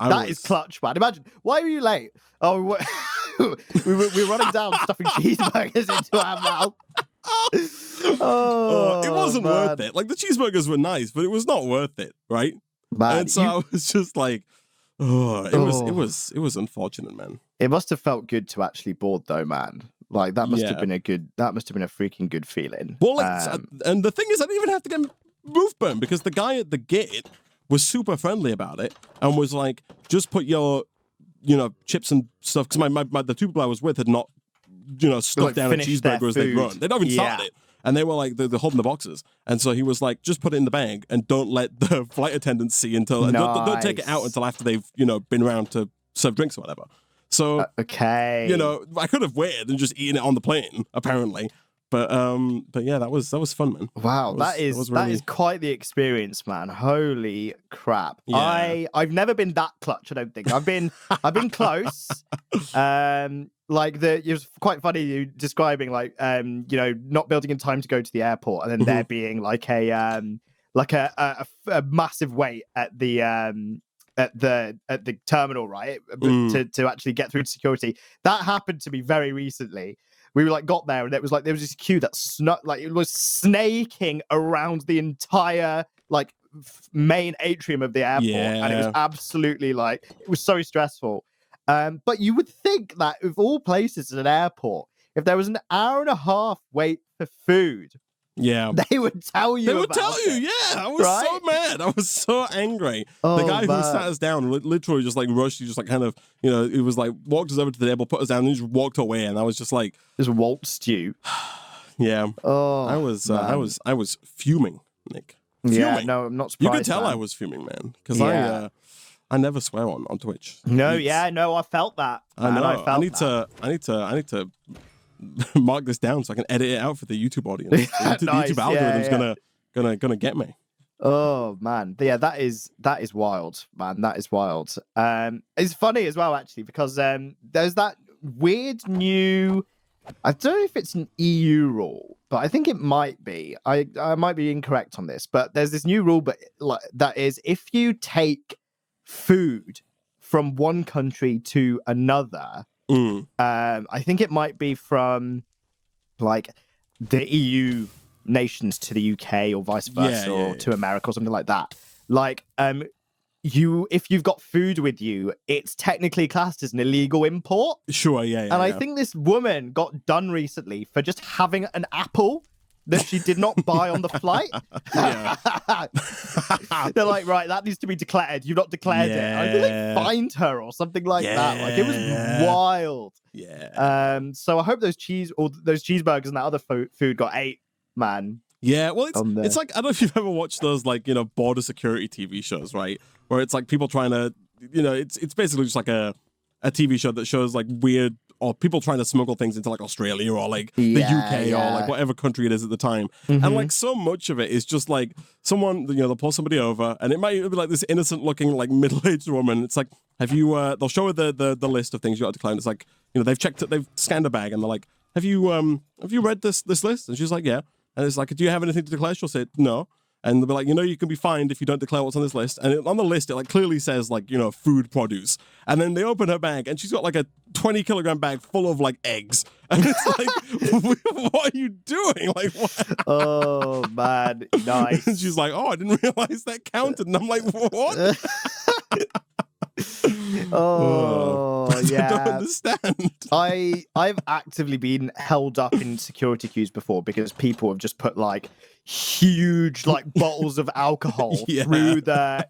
That is clutch, man. Imagine, why were you late? Oh, we were running down stuffing cheeseburgers into our mouth. It wasn't worth it. Like, the cheeseburgers were nice, but it was not worth it, right? Man, and so I was just like, it was unfortunate, man. It must have felt good to actually board, though, man. Like, that must have been a freaking good feeling. Well, and the thing is, I didn't even have to get roof burn, because the guy at the gate was super friendly about it and was like, just put your, chips and stuff, because the 2 people I was with had not, stuffed down a cheeseburger as they'd run. They'd not even started it. And they were like, they're holding the boxes. And so he was like, just put it in the bag and don't let the flight attendants see until, and don't take it out until after they've, been around to serve drinks or whatever. So, okay. I could have waited and just eaten it on the plane, apparently. But yeah, that was fun, man. Wow, that is quite the experience, man. Holy crap. Yeah. I've never been that clutch, I don't think. I've been close. Like it was quite funny you describing like not building in time to go to the airport and then there being like a massive wait at the terminal, right? To actually get through to security. That happened to me very recently. We were like got there and it was like there was this queue that it was snaking around the entire like main atrium of the airport, and it was absolutely like it was so stressful. But you would think that of all places at an airport, if there was an hour and a half wait for food, they would tell you. They would tell you, yeah. I was so mad. I was so angry. The guy who sat us down literally just like rushed. He just like kind of, it was like walked us over to the table, put us down, and just walked away. And I was just like, just waltzed you. Yeah. Oh, I was fuming, Nick. Fuming. Yeah. No, I'm not surprised. You could tell I was fuming, man, because I never swear on Twitch. No, I felt that. I know. I need to mark this down so I can edit it out for the YouTube audience. The Nice. YouTube algorithm's gonna get me. Oh man, yeah, that is wild, man. That is wild. It's funny as well, actually, because there's that weird new. I don't know if it's an EU rule, but I think it might be. I might be incorrect on this, but there's this new rule, but that is if you take food from one country to another. I think it might be from like the EU nations to the UK or vice versa, or to America or something like that. Like, if you've got food with you, it's technically classed as an illegal import. Sure, yeah. I think this woman got done recently for just having an apple that she did not buy on the flight. They're like, right, that needs to be declared. You've not declared it. I think they fined her or something like that. Like, it was wild. Yeah. So I hope those cheeseburgers and that other food got ate, man. Yeah, well, it's like, I don't know if you've ever watched those, like, border security TV shows, right? Where it's like people trying to, it's basically just like a TV show that shows like weird, or people trying to smuggle things into like Australia or like the UK or like whatever country it is at the time. And like so much of it is just like someone, they'll pull somebody over and it might be like this innocent looking like middle-aged woman. It's like, have you, they'll show her the list of things you got to decline. It's like, they've checked it, they've scanned a bag and they're like, have you read this list? And she's like, yeah. And it's like, do you have anything to declare? She'll say, no. And they'll be like, you can be fined if you don't declare what's on this list. And on the list, it like clearly says like, food produce. And then they open her bag and she's got like a 20-kilogram bag full of like eggs. And it's like, what are you doing? Like, what? Oh, man. Nice. And she's like, I didn't realize that counted. And I'm like, what? Yeah. I don't understand. I've actively been held up in security queues before because people have just put like huge like bottles of alcohol through the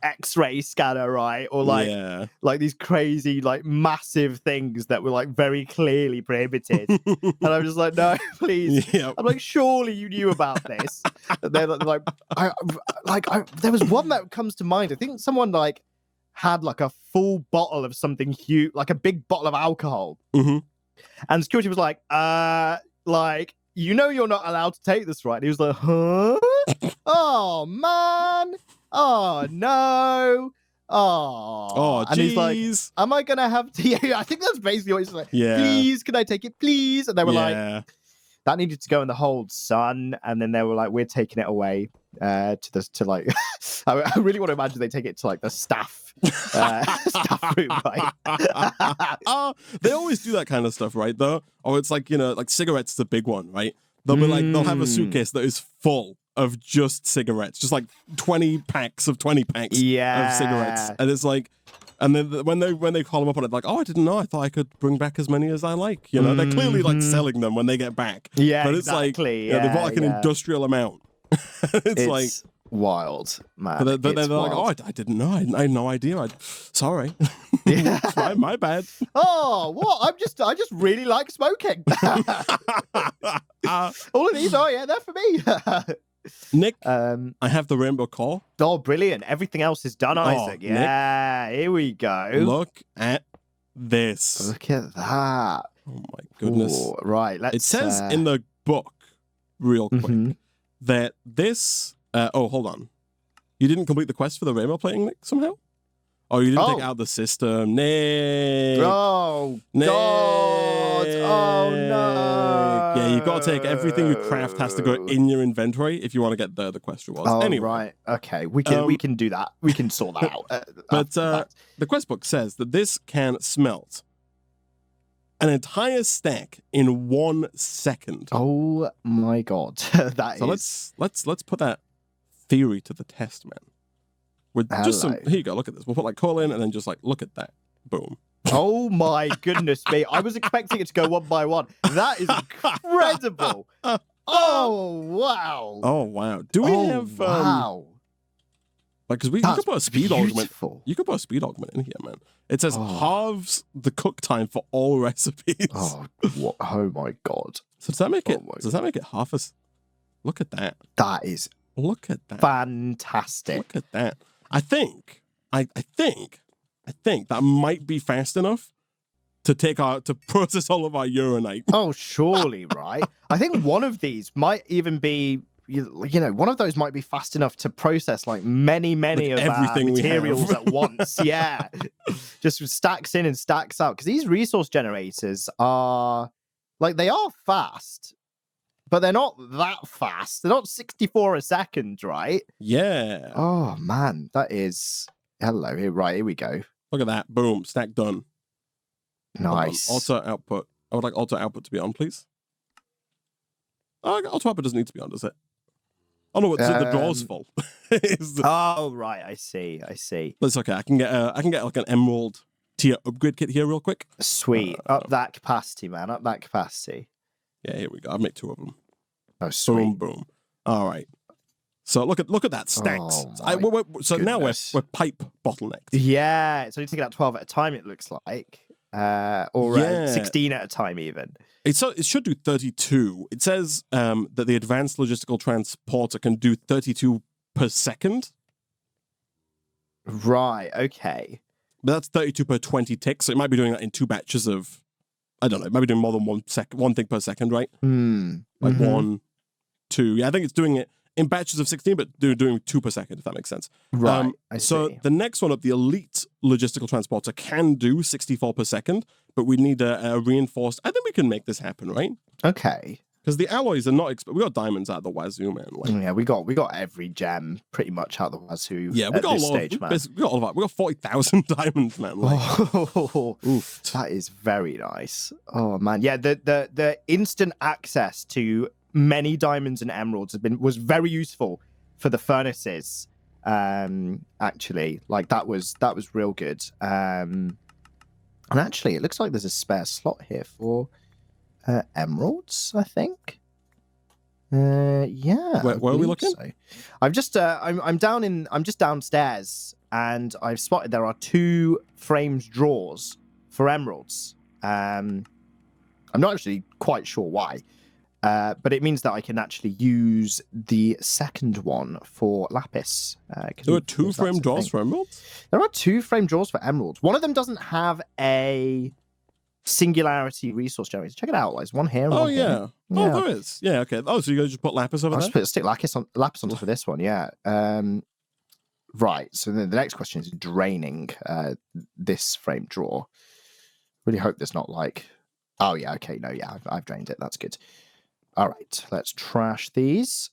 X-ray scanner, right? Or like these crazy like massive things that were like very clearly prohibited. And I'm just like, no, please. I'm like, surely you knew about this. And they're like, there was one that comes to mind. I think someone like had like a full bottle of something huge, like a big bottle of alcohol. And security was like, you're not allowed to take this, right? And he was like, huh? Oh, man. Oh, no. Oh, and he's like, am I going to have to? I think that's basically what he's like. Please, can I take it, please? And they were like, that needed to go in the hold, son. And then they were like, we're taking it away I really want to imagine they take it to like the staff room, right? They always do that kind of stuff, right? Though, or it's like like cigarettes is a big one, right? They'll be like, they'll have a suitcase that is full of just cigarettes, just like 20 packs of cigarettes, and it's like. And then when they call them up on it, like, I didn't know. I thought I could bring back as many as I like. They're clearly like selling them when they get back. Yeah, but it's exactly. Like, they bought like an industrial amount. it's like wild, man. But then they're like, I didn't know. I had no idea. Sorry. my bad. Oh, what? I just really like smoking. All of these, they're for me. Nick, I have the rainbow call. Oh, brilliant. Everything else is done, Isaac. Yeah, Nick, here we go. Look at this. Look at that. Oh my goodness. Ooh, right, let's... It says in the book, real quick, that this... hold on. You didn't complete the quest for the rainbow plating, Nick, somehow? Oh, you didn't take out the system. Nick! Oh, Nick! God! Oh, no! Yeah, you've got to take everything you craft has to go in your inventory if you want to get the quest rewards. Oh, anyway. right. Okay, we can do that. We can sort that out. But the quest book says that this can smelt an entire stack in 1 second. Oh my God, that so is... let's put that theory to the test, man. With just some... Here you go, look at this. We'll put like coal in and then just like, look at that. Boom. Oh my goodness me. I was expecting it to go one by one. That is incredible. Oh, wow. Oh, wow. Do we have... wow. Like, because you could put a speed augment. Beautiful. You could put a speed augment in here, man. It says halves the cook time for all recipes. Oh, what? Oh my God. So does that make it? Does that make it half as? Look at that. That is... Look at that. fantastic. Look at that. I think that might be fast enough to process all of our uranite. Oh, surely, right? I think one of these might even be, one of those might be fast enough to process like many of everything our materials at once. Yeah. Just stacks in and stacks out. Because these resource generators are, they are fast, but they're not that fast. They're not 64 a second, right? Yeah. Oh, man. That is... Hello. Here we go. Look at that. Boom. Stack done. Nice. Auto output. I would like auto output to be on, please. Auto output doesn't need to be on, does it? Oh, no, the draw's full. Oh, right. I see. That's okay. I can get like an emerald tier upgrade kit here real quick. Sweet. Up that capacity, man. Up that capacity. Yeah, here we go. I'll make 2 of them. Oh, sweet. Boom. All right. So look at that stacks. So now we're pipe bottlenecked. Yeah. So you take it out 12 at a time, it looks like. Or 16 at a time even. It should do 32. It says that the advanced logistical transporter can do 32 per second. Right, okay. But that's 32 per 20 ticks, so it might be doing that in 2 batches of, I don't know, it might be doing more than one thing per second, right? Like 1, 2. Yeah, I think it's doing it in batches of 16, but they're doing 2 per second, if that makes sense. Right, So the next one up, the elite logistical transporter, can do 64 per second, but we need a reinforced... I think we can make this happen, right? Okay. Because the alloys are not... we got diamonds out of the wazoo, man. Yeah, we got every gem pretty much out of the wazoo. Yeah, we got a lot of... We got all of that. We got 40,000 diamonds, man. That is very nice. Oh, man. Yeah, the instant access to many diamonds and emeralds was very useful for the furnaces. Actually, that was real good. And actually, it looks like there's a spare slot here for emeralds, I think. Yeah. Where are we looking? So. I'm just I'm just downstairs, and I've spotted there are 2 frames drawers for emeralds. I'm not actually quite sure why. But it means that I can actually use the second one for lapis. There are 2 frame drawers for emeralds? There are 2 frame drawers for emeralds. One of them doesn't have a singularity resource generator. Check it out. There's one here. And one yeah. Here. Oh, there is. Yeah, okay. Oh, so you just put lapis over there? I'll just stick lapis on top of this one, yeah. Right, so then the next question is draining this frame drawer. Really hope there's not Oh, yeah, okay. No, yeah, I've drained it. That's good. All right, let's trash these.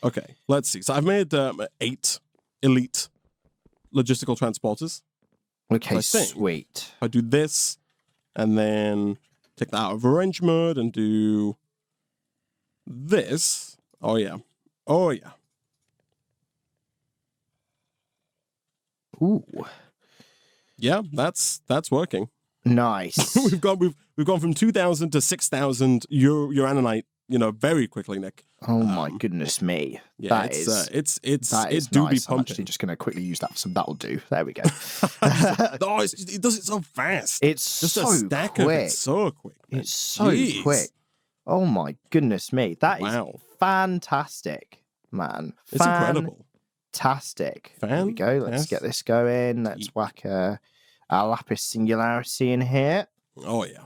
Okay, let's see. So I've made 8 elite logistical transporters. Okay, sweet. I do this, and then take that out of arrange mode and do this. Oh, yeah. Ooh. Yeah, that's working. Nice. we've gone from 2,000 to 6,000 uranite, very quickly, Nick. Oh my goodness me! Yeah, it do nice. be pumping. I'm actually just going to quickly use that for some. That'll do. There we go. It does it so fast. It's just so a stack quick. Of it so quick. Man. It's so quick. Oh my goodness me! That is fantastic, man. It's incredible. Fantastic. There we go. Let's get this going. Let's whack a lapis singularity in here. Oh, yeah.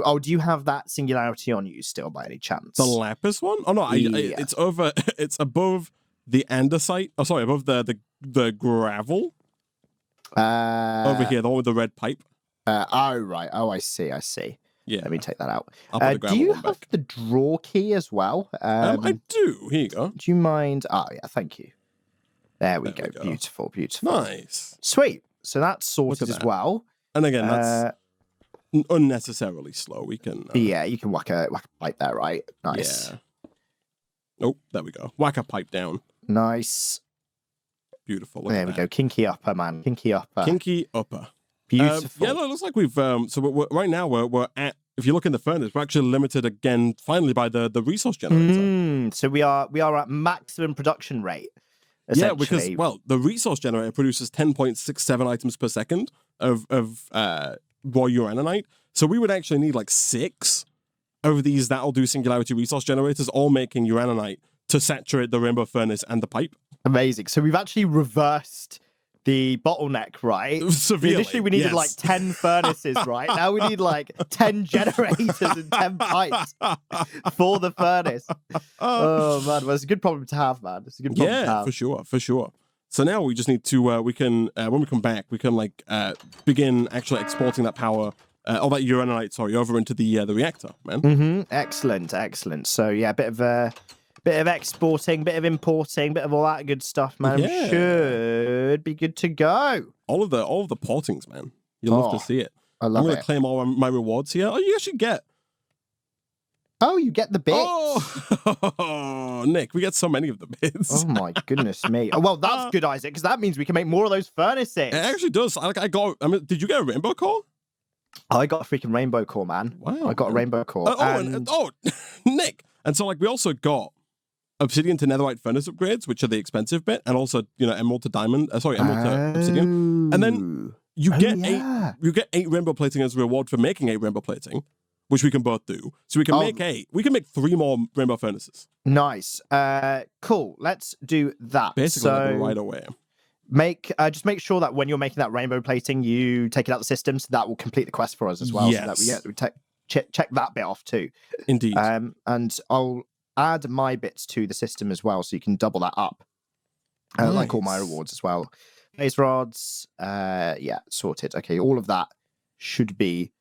Oh, do you have that singularity on you still by any chance? The lapis one? Oh, no, Yeah. it's over, it's above the andesite. Oh, sorry, above the gravel. Over here, the one with the red pipe. Oh, right. Oh, I see. Yeah. Let me take that out. I'll put the gravel do you one have back. the draw key as well? I do. Here you go. Do you mind? Oh, yeah, thank you. There we go. go. Beautiful. Nice. Sweet. So that's sorted as well. And again, that's unnecessarily slow. We can... yeah, you can whack a pipe there, right? Nice. Yeah. Oh, there we go. Whack a pipe down. Nice. Beautiful. There we go. Kinky upper, man. Kinky upper. Beautiful. Yeah, no, it looks like we've... so right now, we're at... If you look in the furnace, we're actually limited again, finally, by the resource generator. So we are at maximum production rate. Yeah, because, well, the resource generator produces 10.67 items per second of raw uraninite. So we would actually need like 6 of these that'll do singularity resource generators, all making uraninite to saturate the rainbow furnace and the pipe. Amazing. So we've actually reversed the bottleneck, right? Severely. Initially, we needed like 10 furnaces, right? Now we need like 10 generators and 10 pipes for the furnace. Oh, man. Well, it's a good problem to have, man. It's a good problem to have. For sure. So now we just need to, we can, when we come back, we can like begin actually exporting that power, all that uraninite, over into the reactor, man. Excellent. So yeah, bit of exporting, bit of importing, bit of all that good stuff, man. Yeah. Should be good to go. All of the portings, man. You'll love to see it. I'm going to claim all my rewards here. Oh, you actually get. Oh, you get the bits. Oh, Nick, we get so many of the bits. Oh my goodness me. Oh, well, that's good, Isaac, because that means we can make more of those furnaces. It actually does. Did you get a rainbow core? I got a freaking rainbow core, man. Wow. I got a rainbow core. Nick. And so we also got Obsidian to netherite furnace upgrades, which are the expensive bit, and also emerald to diamond. Emerald to obsidian, and then you get 8 rainbow plating as a reward for making 8 rainbow plating, which we can both do. So we can make 8. We can make 3 more rainbow furnaces. Nice. Cool. Let's do that. Basically, right away. Just make sure that when you're making that rainbow plating, you take it out of the system, so that will complete the quest for us as well. Yes. So that we check that bit off too. Indeed. And I'll add my bits to the system as well, so you can double that up. Nice. Like all my rewards as well. Phase rods, sorted. Okay, all of that should be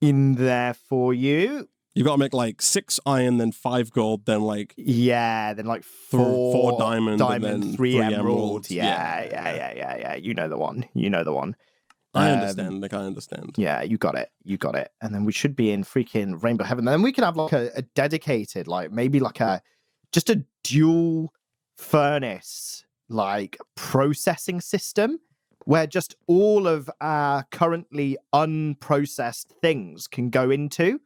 in there for you. You've got to make like 6 iron, then 5 gold, then like then like 4 diamond, and then 3 emerald. Yeah. You know the one. I understand, Nick. I understand. Yeah, you got it. And then we should be in freaking Rainbow Heaven. And then we can have like a dedicated, like maybe like just a dual furnace, like processing system where just all of our currently unprocessed things can go into.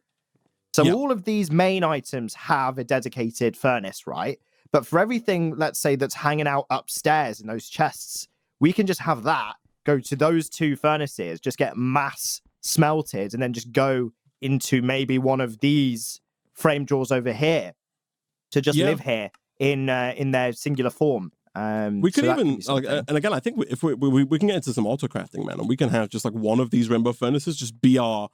So all of these main items have a dedicated furnace, right? But for everything, let's say, that's hanging out upstairs in those chests, we can just have that go to those 2 furnaces, just get mass smelted, and then just go into maybe one of these frame drawers over here to just live here in their singular form. We could even, and again, I think if we can get into some auto crafting, man, and we can have just like one of these rainbow furnaces just be our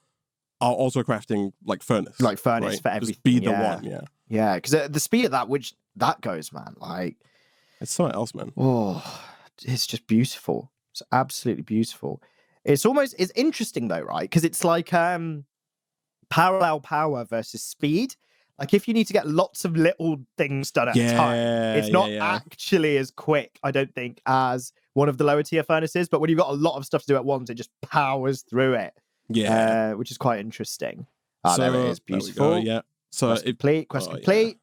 auto crafting furnace, right? For everything. Just be the one, yeah. Because the speed at that which that goes, man, like it's something else, man. Oh, it's just beautiful. It's absolutely beautiful. It's interesting though, right? Because it's like parallel power versus speed. Like if you need to get lots of little things done at a time, it's not actually as quick, I don't think, as one of the lower tier furnaces. But when you've got a lot of stuff to do at once, it just powers through it. Yeah, which is quite interesting. So, there it is, beautiful. Yeah, so quest complete.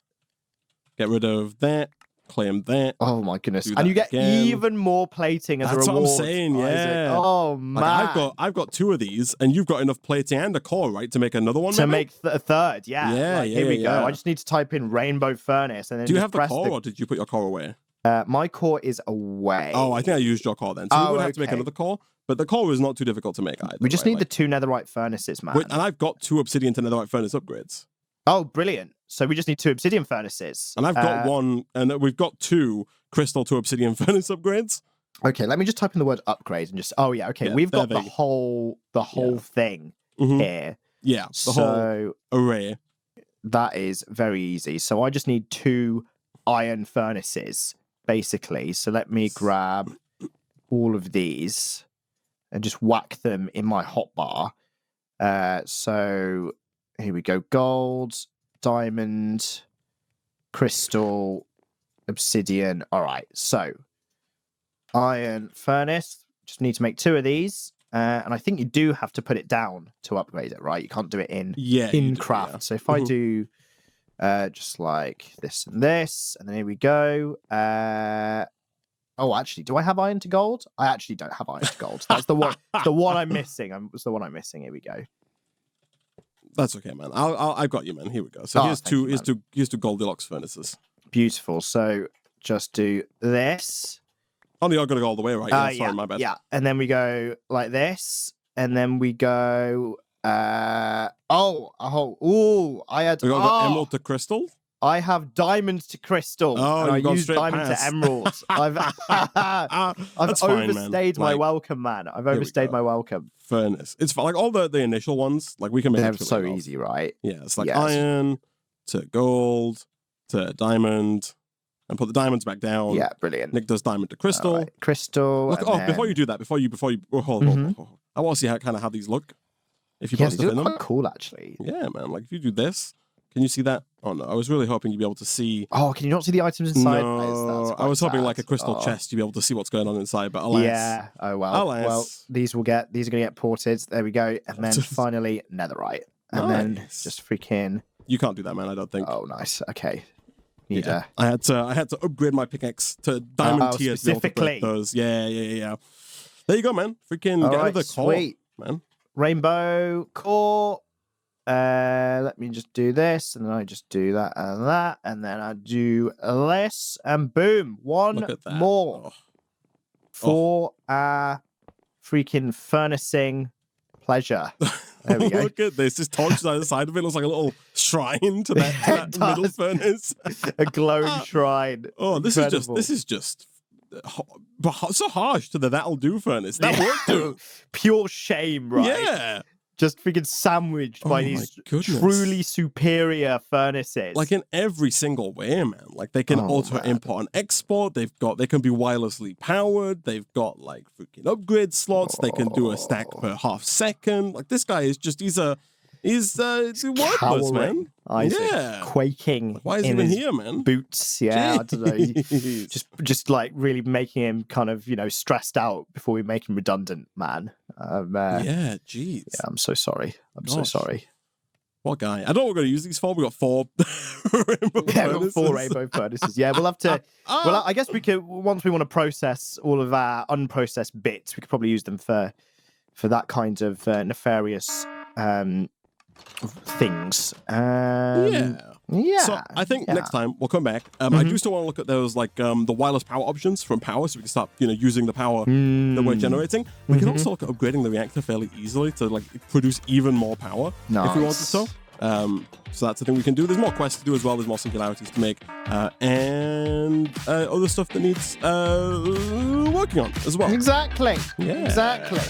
Get rid of that. Claim that. Oh my goodness! And you get even more plating as a reward. That's what I'm saying. Yeah. Oh man! I've got 2 of these, and you've got enough plating and a core, right, to make another one. To make a third, yeah. Here we go. I just need to type in rainbow furnace, and then do you have the core, or did you put your core away? My core is away. Oh, I think I used your core then. So we would have to make another core, but the core is not too difficult to make either. We just need the 2 netherite furnaces, man. And I've got 2 obsidian to netherite furnace upgrades. Oh, brilliant. So we just need 2 obsidian furnaces. And I've got 1, and we've got 2 crystal to obsidian furnace upgrades. Okay, let me just type in the word upgrade and just. Oh yeah, okay. We've got the whole thing here. Yeah, the whole array. That is very easy. So I just need 2 iron furnaces, basically. So let me grab all of these and just whack them in my hotbar. So here we go. Gold, diamond, crystal, obsidian. All right. So iron furnace. Just need to make 2 of these. And I think you do have to put it down to upgrade it, right? You can't do it in craft. Yeah. So if I do just like this and this, and then here we go. Oh, actually, do I have iron to gold? I actually don't have iron to gold. That's the one. The one I'm missing. It's the one I'm missing. Here we go. That's okay, man. I've got you, man. Here we go. So here's two Goldilocks furnaces. Beautiful. So just do this. Oh, no, I've got to go all the way, right? Yeah, sorry, my bad. Yeah, and then we go like this, and then we go. I had. We got emerald to crystal. I have diamond to crystal. Oh, and I use diamond to emerald. I've overstayed my welcome, man. I've overstayed my welcome. Furnace. It's like all the initial ones. Like we can make them so easy, right? Yeah, it's like iron to gold to diamond. And put the diamonds back down. Yeah, brilliant. Nick does diamond to crystal. Right. Crystal. Look, before you do that, before you hold on. I want to see how these look. If you put stuff in them. Quite cool, actually. Yeah, man. Like if you do this, can you see that? Oh no, I was really hoping you'd be able to see. Oh, can you not see the items inside? No, I was hoping like a crystal chest, you'd be able to see what's going on inside. But alas. Yeah. Oh well. Alas. Well, these are going to get ported. There we go. And then finally netherite. And then just freaking. You can't do that, man. I don't think. Oh, nice. Okay. I had to upgrade my pickaxe to diamond tier specifically. Those. Yeah. There you go, man. Freaking get out of the core, man. Rainbow core. Let me just do this, and then I just do that and that, and then I do this, and boom, one more for our freaking furnacing pleasure. There we go. Look at this. This torch on the side of it looks like a little shrine to that middle furnace. A glowing shrine. Oh, this is just so harsh to the that'll do furnace. That won't do. Pure shame, right? Yeah. Just freaking sandwiched by these truly superior furnaces. Like in every single way, man. Like they can auto import and export. They can be wirelessly powered. They've got like freaking upgrade slots. They can do a stack per half second. Like this guy is just he's worthless, man. Quaking. Like, why is he even here, man? Boots, yeah. Jeez. I don't know. just like really making him kind of stressed out before we make him redundant, man. Yeah, jeez. Yeah, I'm so sorry. So sorry. What guy? I don't know what we're going to use these for. We got 4 rainbow furnaces. We've got 4 rainbow furnaces. Yeah, we'll have to. Well, I guess we could once we want to process all of our unprocessed bits, we could probably use them for that kind of nefarious. Things. Yeah. So I think next time we'll come back. I do still want to look at those like the wireless power options from power, so we can start using the power that we're generating. We can also look at upgrading the reactor fairly easily to like produce even more power if we wanted so. So that's the thing we can do. There's more quests to do as well. There's more singularities to make, and other stuff that needs working on as well. Exactly. Yeah. Exactly.